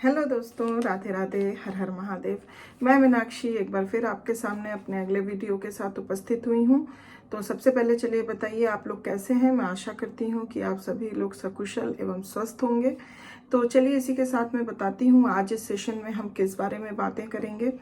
Hello दोस्तों, राधे राधे, हर हर महादेव। मैं मीनाक्षी एक बार फिर आपके सामने अपने अगले वीडियो के साथ उपस्थित हुई हूँ। तो सबसे पहले चलिए बताइए आप लोग कैसे हैं। मैं आशा करती हूँ कि आप सभी लोग सकुशल एवं स्वस्थ होंगे। तो चलिए इसी के साथ मैं बताती हूँ आज इस सेशन में हम किस बारे में बातें करेंगे।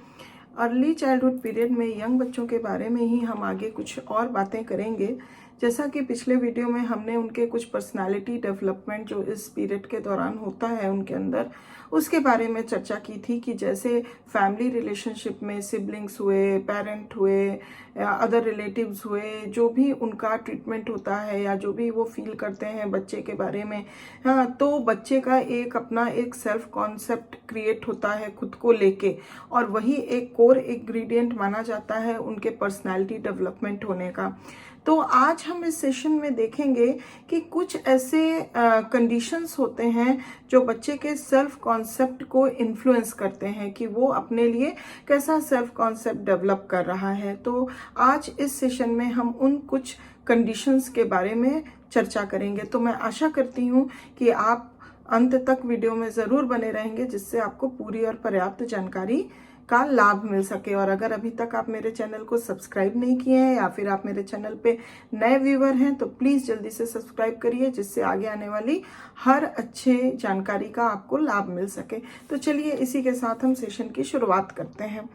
अर्ली चाइल्डहुड पीरियड में यंग बच्चों के बारे में ही हम आगे कुछ और बातें करेंगे। जैसा कि पिछले वीडियो में हमने उनके कुछ पर्सनालिटी डेवलपमेंट जो इस पीरियड के दौरान होता है उनके अंदर, उसके बारे में चर्चा की थी कि जैसे फैमिली रिलेशनशिप में सिबलिंग्स हुए, पेरेंट हुए, अदर रिलेटिव्स हुए, जो भी उनका ट्रीटमेंट होता है या जो भी वो फील करते हैं बच्चे के बारे में, हाँ, तो बच्चे का एक अपना एक सेल्फ कॉन्सेप्ट क्रिएट होता है खुद को लेके, और वही एक कोर इंग्रेडिएंट माना जाता है उनके पर्सनालिटी डेवलपमेंट होने का। तो आज हम इस सेशन में देखेंगे कि कुछ ऐसे कंडीशंस होते हैं जो बच्चे के सेल्फ कॉन्सेप्ट को इन्फ्लुएंस करते हैं कि वो अपने लिए कैसा सेल्फ कॉन्सेप्ट डेवलप कर रहा है। तो आज इस सेशन में हम उन कुछ कंडीशंस के बारे में चर्चा करेंगे। तो मैं आशा करती हूँ कि आप अंत तक वीडियो में ज़रूर बने रहेंगे, जिससे आपको पूरी और पर्याप्त जानकारी का लाभ मिल सके। और अगर अभी तक आप मेरे चैनल को सब्सक्राइब नहीं किए हैं या फिर आप मेरे चैनल पे नए व्यूअर हैं तो प्लीज़ जल्दी से सब्सक्राइब करिए, जिससे आगे आने वाली हर अच्छे जानकारी का आपको लाभ मिल सके। तो चलिए इसी के साथ हम सेशन की शुरुआत करते हैं।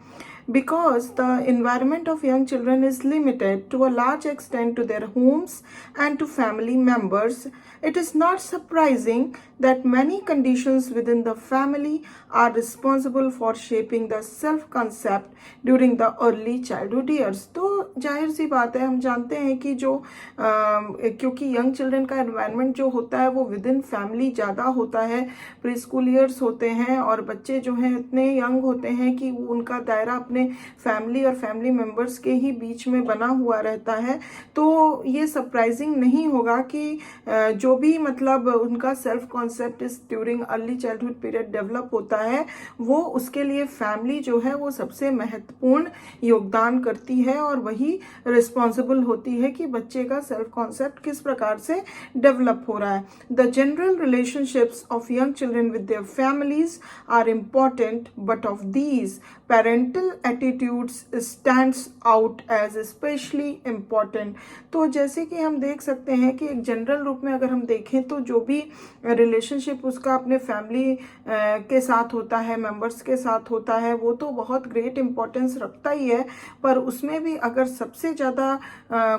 Because the environment of young children is limited to a large extent to their homes and to family members, it is not surprising that many conditions within the family are responsible for shaping the self-concept during the early childhood years. तो जाहिर सी बात है, हम जानते हैं कि जो क्योंकि यंग चिल्ड्रन का एनवायरनमेंट जो होता है वो विद इन फैमिली ज़्यादा होता है, प्री स्कूल ईयर्स होते हैं और बच्चे जो हैं इतने यंग होते हैं कि वो उनका दायरा अपने फैमिली और फैमिली मेम्बर्स के ही बीच में बना हुआ रहता है। तो ये सरप्राइजिंग नहीं होगा कि जो भी मतलब उनका सेल्फ कॉन्सेप्ट इस during early childhood period develop होता है, वो उसके लिए फैमिली जो है वो सबसे महत्वपूर्ण योगदान करती है और वही रिस्पॉन्सिबल होती है कि बच्चे का सेल्फ कॉन्सेप्ट किस प्रकार से डेवलप हो रहा है। The general relationships of young children with their families are important, but of these parental attitudes stands out as especially important. तो जैसे कि हम देख सकते हैं कि एक जनरल रूप में अगर हम देखें तो जो भी रिलेशनशिप उसका अपने फैमिली के साथ होता है, मेंबर्स के साथ होता है, वो तो बहुत ग्रेट इम्पोर्टेंस रखता ही है। पर उसमें भी अगर सबसे ज़्यादा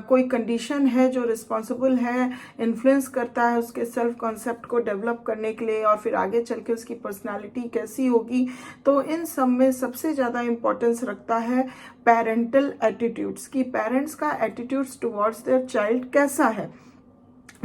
कोई कंडीशन है जो रिस्पॉन्सिबल है, इन्फ्लुएंस करता है उसके सेल्फ कॉन्सेप्ट को डेवलप करने के लिए और फिर आगे चल के उसकी पर्सनालिटी कैसी होगी, तो इन सब में सबसे ज़्यादा इम्पोर्टेंस रखता है पेरेंटल एटीट्यूड्स की। पेरेंट्स का एटीट्यूड्स टुवर्ड्स देयर चाइल्ड कैसा है।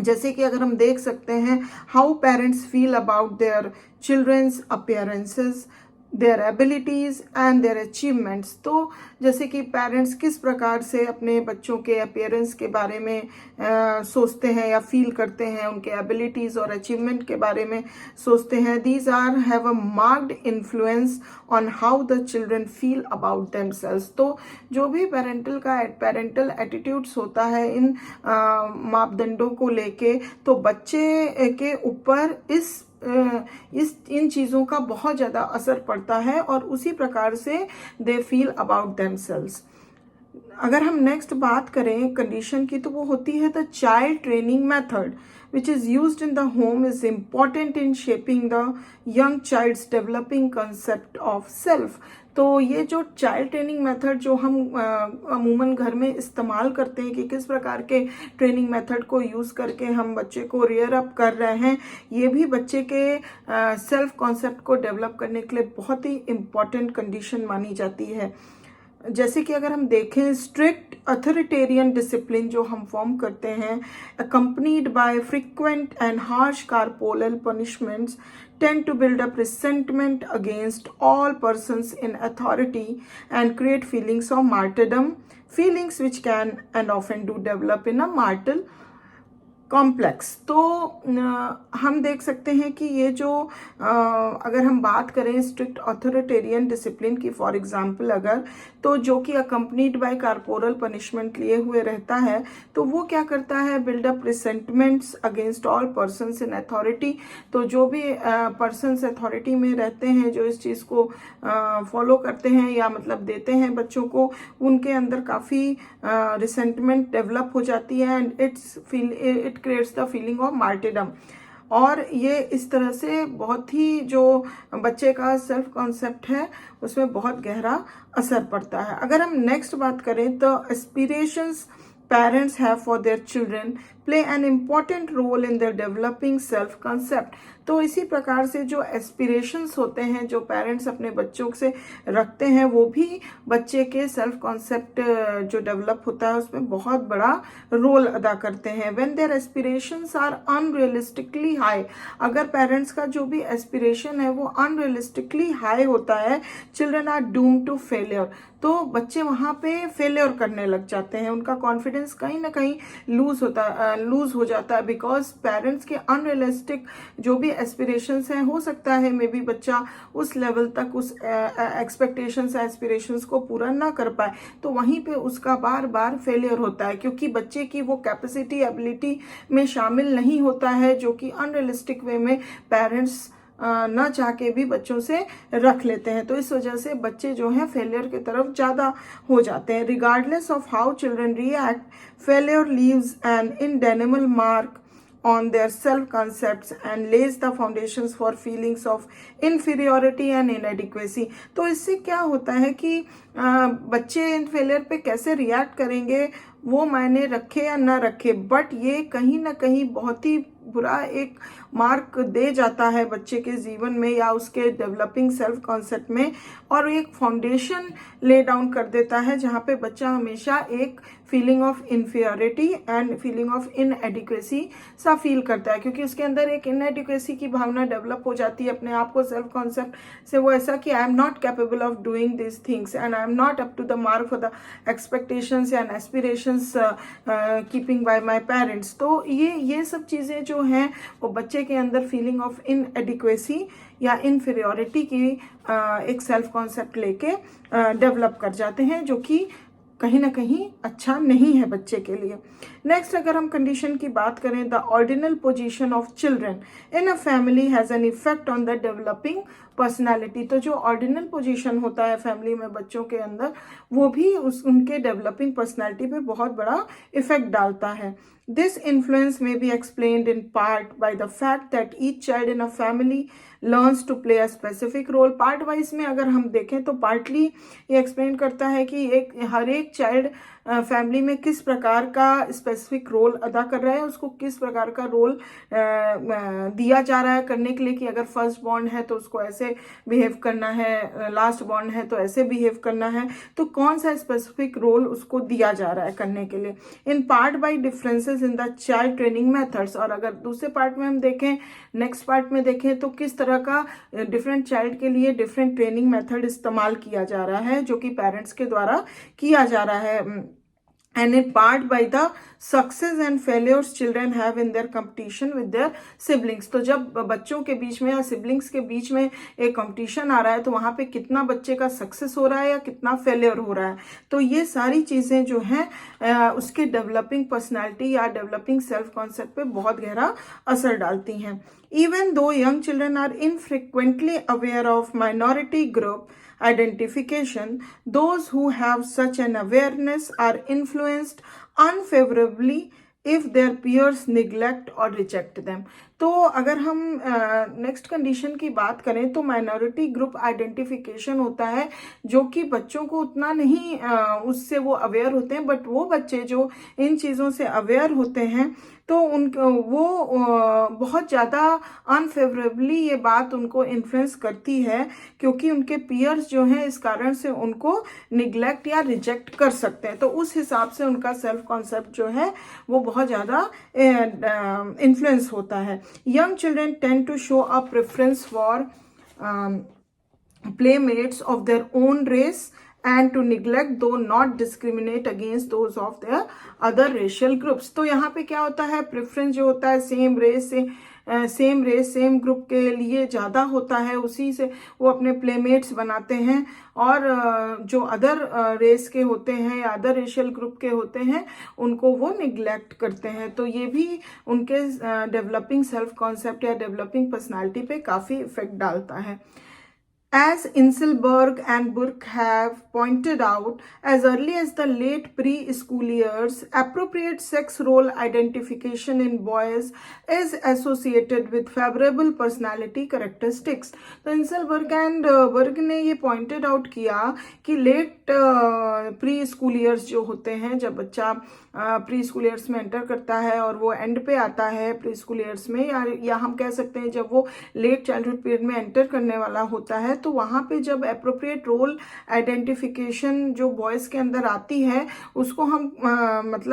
जैसे कि अगर हम देख सकते हैं how parents feel about their children's appearances, their abilities and their achievements. तो जैसे कि पेरेंट्स किस प्रकार से अपने बच्चों के अपीयरेंस के बारे में सोचते हैं या फील करते हैं, उनके एबिलिटीज़ और अचीवमेंट के बारे में सोचते हैं। These are have a marked influence on how the children feel about themselves. तो जो भी पेरेंटल एटीट्यूड्स होता है इन मापदंडों को लेके, तो बच्चे के ऊपर इन चीज़ों का बहुत ज़्यादा असर पड़ता है और उसी प्रकार से दे फील अबाउट देमसेल्व्स। अगर हम नेक्स्ट बात करें कंडीशन की, तो वो होती है the child training method which is used in the home is important in shaping the young child's developing concept of self। तो ये जो चाइल्ड ट्रेनिंग मेथड जो हम अमूमन घर में इस्तेमाल करते हैं कि किस प्रकार के ट्रेनिंग मेथड को यूज़ करके हम बच्चे को रियर अप कर रहे हैं, ये भी बच्चे के सेल्फ कॉन्सेप्ट को डेवलप करने के लिए बहुत ही इम्पॉर्टेंट कंडीशन मानी जाती है। जैसे कि अगर हम देखें स्ट्रिक्ट अथॉरिटेरियन डिसिप्लिन जो हम फॉर्म करते हैं, accompanied by frequent and harsh corporal punishments, tend to build up resentment against all persons in authority and create feelings of martyrdom, feelings which can and often do develop in a martyr complex. तो हम देख सकते हैं कि ये जो अगर हम बात करें स्ट्रिक्ट ऑथोरिटेरियन डिसिप्लिन की, फॉर एग्जांपल अगर, तो जो कि अकम्पनीड बाय कार्पोरल पनिशमेंट लिए हुए रहता है, तो वो क्या करता है, build up resentments against all persons in authority. तो जो भी पर्सन्स अथॉरिटी में रहते हैं, जो इस चीज़ को फॉलो करते हैं या मतलब देते हैं बच्चों को, उनके अंदर काफ़ी रिसेंटमेंट डेवलप हो जाती है and it creates the feeling of martyrdom. और ये इस तरह से बहुत ही जो बच्चे का सेल्फ कॉन्सेप्ट है उसमें बहुत गहरा असर पड़ता है। अगर हम नेक्स्ट बात करें तो aspirations parents have for their children play an important role in their developing self concept। तो इसी प्रकार से जो एस्पिरेशंस होते हैं जो पेरेंट्स अपने बच्चों से रखते हैं, वो भी बच्चे के सेल्फ कॉन्सेप्ट जो डेवलप होता है उसमें बहुत बड़ा रोल अदा करते हैं। When their aspirations are unrealistically high, अगर पेरेंट्स का जो भी एस्पिरेशन है वो अनरियलिस्टिकली हाई होता है, children are doomed to failure. तो बच्चे वहाँ पे फेलियर करने लग जाते हैं, उनका कॉन्फिडेंस कहीं ना कहीं लूज हो जाता है, बिकॉज पेरेंट्स के अनरियलिस्टिक जो भी एस्पिरेशंस हैं, हो सकता है मे बी बच्चा उस लेवल तक उस एक्सपेक्टेशंस एस्पिरेशंस को पूरा ना कर पाए, तो वहीं पे उसका बार बार फेलियर होता है, क्योंकि बच्चे की वो कैपेसिटी एबिलिटी में शामिल नहीं होता है, जो कि अनरियलिस्टिक वे में पेरेंट्स ना चाह के भी बच्चों से रख लेते हैं। तो इस वजह से बच्चे जो हैं फेलियर की तरफ ज़्यादा हो जाते हैं। Regardless of how children react, failure leaves an indelible mark on their self concepts and lays the foundations for feelings of inferiority and inadequacy। तो इससे क्या होता है कि बच्चे इन फेलियर पे कैसे रिएक्ट करेंगे वो मायने रखे या ना रखे, बट ये कहीं ना कहीं बहुत ही बुरा एक मार्क दे जाता है बच्चे के जीवन में या उसके डेवलपिंग सेल्फ कॉन्सेप्ट में, और एक फाउंडेशन ले डाउन कर देता है जहाँ पे बच्चा हमेशा एक feeling of inferiority and feeling of inadequacy सा फील करता है, क्योंकि उसके अंदर एक इनएडिक्वेसी की भावना डेवलप हो जाती है अपने आप को सेल्फ कॉन्सेप्ट से, वो ऐसा कि I am not capable of doing this things and I am not up to the mark for the expectations and aspirations keeping by my parents. तो ये सब चीज़ें जो हैं वो बच्चे के अंदर फीलिंग ऑफ इनएडिक्वेसी या इनफीरियरिटी की एक सेल्फ कॉन्सेप्ट लेके डेवलप कर जाते हैं, जो कि कहीं ना कहीं अच्छा नहीं है बच्चे के लिए। नेक्स्ट अगर हम कंडीशन की बात करें, the ordinal position of children in a family has an effect on the developing personality. तो जो ऑर्डिनल पोजीशन होता है फैमिली में बच्चों के अंदर, वो भी उनके डेवलपिंग पर्सनालिटी पे बहुत बड़ा इफेक्ट डालता है। This influence may be explained in part by the fact that each child in a family learns to play a specific role। Part wise में अगर हम देखें तो पार्टली ये एक्सप्लेन करता है कि हर एक चाइल्ड फैमिली में किस प्रकार का स्पेसिफिक रोल अदा कर रहा है, उसको किस प्रकार का रोल दिया जा रहा है करने के लिए, कि अगर फर्स्ट बॉर्न है तो उसको ऐसे बिहेव करना है, लास्ट बॉर्न है तो ऐसे बिहेव करना है, तो कौन सा स्पेसिफिक रोल उसको दिया जा रहा है करने के लिए। In part by differences in the child training methods. और अगर दूसरे पार्ट में हम देखें, नेक्स्ट पार्ट में देखें, तो किस तरह का डिफरेंट चाइल्ड के लिए डिफरेंट ट्रेनिंग मेथड इस्तेमाल किया जा रहा है, जो कि पेरेंट्स के द्वारा किया जा रहा है। And in part by the success and failures children have in their competition with their siblings। तो जब बच्चों के बीच में या सिबलिंग्स के बीच में एक कंपटीशन आ रहा है, तो वहाँ पे कितना बच्चे का सक्सेस हो रहा है या कितना फेलियर हो रहा है, तो ये सारी चीज़ें जो हैं उसके डेवलपिंग पर्सनालिटी या डेवलपिंग सेल्फ कॉन्सेप्ट पे बहुत गहरा असर डालती हैं। Even though young children are infrequently aware of minority group identification, those who have such an awareness are influenced unfavorably if their peers neglect or reject them। तो अगर हम नेक्स्ट कंडीशन की बात करें तो माइनॉरिटी ग्रुप आइडेंटिफिकेशन होता है, जो कि बच्चों को उतना नहीं उससे वो अवेयर होते हैं, बट वो बच्चे जो इन चीज़ों से अवेयर होते हैं तो वो बहुत ज़्यादा अनफेवरेबली ये बात उनको इन्फ्लुएंस करती है, क्योंकि उनके पीयर्स जो हैं इस कारण से उनको निग्लेक्ट या रिजेक्ट कर सकते हैं। तो उस हिसाब से उनका सेल्फ कॉन्सेप्ट जो है वो बहुत ज़्यादा इन्फ्लुएंस होता है। Young children tend to show a preference for playmates of their own race and to neglect though not discriminate against those of their other racial groups। तो यहाँ पे क्या होता है, प्रेफरेंस जो होता है सेम रेस सेम ग्रुप के लिए ज़्यादा होता है, उसी से वो अपने प्लेमेट्स बनाते हैं, और जो अदर रेस के होते हैं या अदर रेशियल ग्रुप के होते हैं उनको वो निग्लेक्ट करते हैं। तो ये भी उनके डेवलपिंग सेल्फ कॉन्सेप्ट या डेवलपिंग पर्सनालिटी पे काफ़ी इफेक्ट डालता है। As Inselberg and Burke have pointed out, as early as the late preschool years, appropriate sex role identification in boys is associated with favorable personality characteristics। तो inselberg and बर्ग ने ये pointed out किया कि late pre school years जो होते हैं, जब बच्चा प्री स्कूल ईयर्स में एंटर करता है और वो एंड पे आता है प्री स्कूल ईयर्स में, या हम कह सकते हैं जब वो लेट चाइल्डहुड पीरियड में एंटर करने वाला होता है, तो वहाँ पे जब अप्रोप्रिएट रोल आइडेंटिफिकेशन जो बॉयज़ के अंदर आती है उसको हम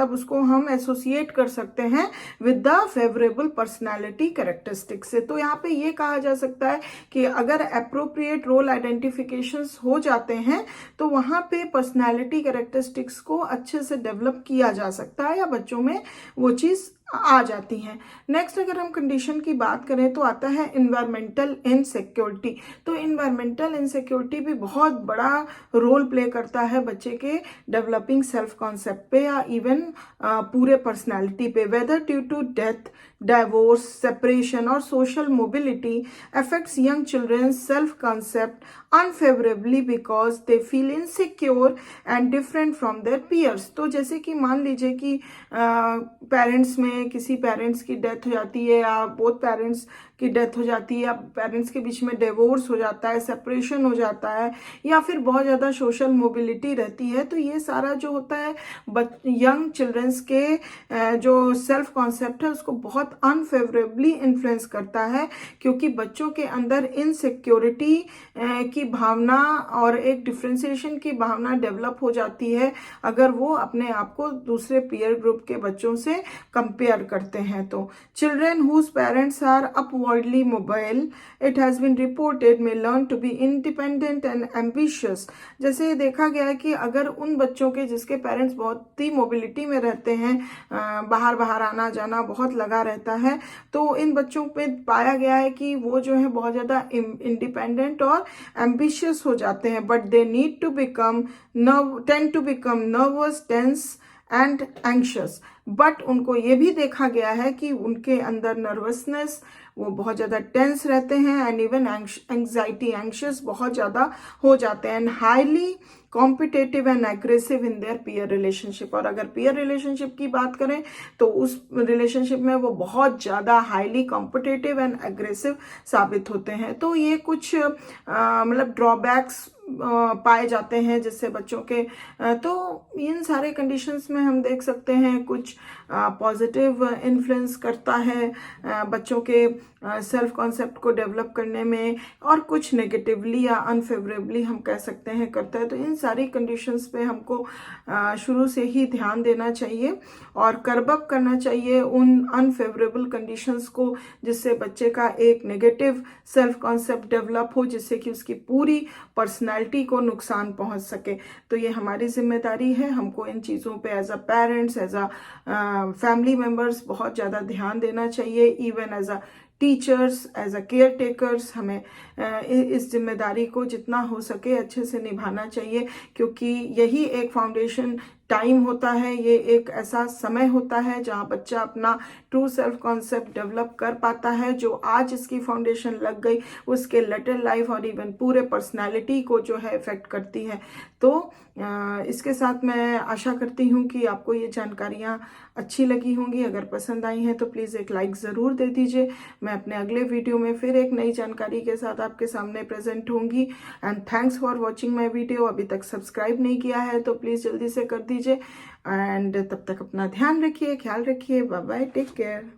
उसको हम एसोसिएट कर सकते हैं with the favourable personality characteristics से। तो यहाँ पे ये कहा जा सकता है कि अगर अप्रोप्रिएट रोल आइडेंटिफिकेशंस हो जाते हैं तो वहाँ पे पर्सनैलिटी कैरेक्टरिस्टिक्स को अच्छे से डेवलप किया जा सकता है या बच्चों में वो चीज़ आ जाती हैं। नेक्स्ट अगर हम कंडीशन की बात करें तो आता है इन्वायरमेंटल इनसिक्योरिटी। तो इन्वायरमेंटल इनसिक्योरिटी भी बहुत बड़ा रोल प्ले करता है बच्चे के डेवलपिंग सेल्फ कॉन्सेप्ट पे या इवन पूरे पर्सनालिटी पे। Whether due to death, divorce, separation और social mobility affects young children's self-concept unfavorably because they feel insecure and different from their peers। तो जैसे कि मान लीजिए कि पेरेंट्स में किसी पेरेंट्स की डेथ हो जाती है या बोथ पेरेंट्स की डेथ हो जाती है या पेरेंट्स के बीच में डिवोर्स हो जाता है, सेपरेशन हो जाता है, या फिर बहुत ज़्यादा सोशल मोबिलिटी रहती है, तो ये सारा जो होता है यंग चिल्ड्रंस के जो सेल्फ कॉन्सेप्ट है उसको बहुत अनफेवरेबली इन्फ्लुएंस करता है, क्योंकि बच्चों के अंदर इनसिक्योरिटी की भावना और एक डिफ्रेंसिएशन की भावना डेवलप हो जाती है अगर वो अपने आप को दूसरे पीयर ग्रुप के बच्चों से कंपेयर करते हैं। तो children whose parents are upwardly mobile, it has been reported may learn to be independent and ambitious. जैसे देखा गया है कि अगर उन बच्चों के जिसके पेरेंट्स बहुत ही मोबिलिटी में रहते हैं, बाहर बाहर आना जाना बहुत लगा रहता है, तो इन बच्चों पे पाया गया है कि वो जो है बहुत ज़्यादा इंडिपेंडेंट और एम्बिशियस हो जाते हैं, but they need to become tend to become nervous, tense and anxious. But उनको ये भी देखा गया है कि उनके अंदर नर्वसनेस, वो बहुत ज़्यादा टेंस रहते हैं एंड इवन एंग्जाइटी, एंक्शियस बहुत ज़्यादा हो जाते हैं, and highly competitive and aggressive in their peer relationship. और अगर पीयर रिलेशनशिप की बात करें तो उस रिलेशनशिप में वो बहुत ज़्यादा हाईली कॉम्पिटेटिव एंड एग्रेसिव साबित होते हैं। तो ये कुछ ड्रॉबैक्स पाए जाते हैं जिससे बच्चों के तो इन सारे कंडीशंस में हम देख सकते हैं कुछ पॉजिटिव इन्फ्लुएंस करता है बच्चों के सेल्फ कॉन्सेप्ट को डेवलप करने में, और कुछ नेगेटिवली या अनफेवरेबली हम कह सकते हैं करता है। तो इन सारी कंडीशंस पे हमको शुरू से ही ध्यान देना चाहिए और कर्ब अप करना चाहिए उन अनफेवरेबल कंडीशंस को, जिससे बच्चे का एक नेगेटिव सेल्फ कॉन्सेप्ट डेवलप हो, जिससे कि उसकी पूरी पर्सनैलिटी को नुकसान पहुंच सके। तो ये हमारी जिम्मेदारी है, हमको इन चीज़ों पे as a parents, as a family members बहुत ज़्यादा ध्यान देना चाहिए। Even as a teachers, as a caretakers हमें इस जिम्मेदारी को जितना हो सके अच्छे से निभाना चाहिए, क्योंकि यही एक फाउंडेशन टाइम होता है, ये एक ऐसा समय होता है जहाँ बच्चा अपना ट्रू सेल्फ कॉन्सेप्ट डेवलप कर पाता है, जो आज इसकी फाउंडेशन लग गई उसके लेटर लाइफ और इवन पूरे पर्सनालिटी को जो है इफेक्ट करती है। तो इसके साथ मैं आशा करती हूँ कि आपको ये जानकारियाँ अच्छी लगी होंगी। अगर पसंद आई हैं तो प्लीज़ एक लाइक ज़रूर दे दीजिए। मैं अपने अगले वीडियो में फिर एक नई जानकारी के साथ आपके सामने प्रेजेंट होंगी। And thanks for watching my video. अभी तक सब्सक्राइब नहीं किया है तो प्लीज़ जल्दी से कर दीजिए। एंड तब तक अपना ध्यान रखिए, ख्याल रखिए। Bye bye, take care.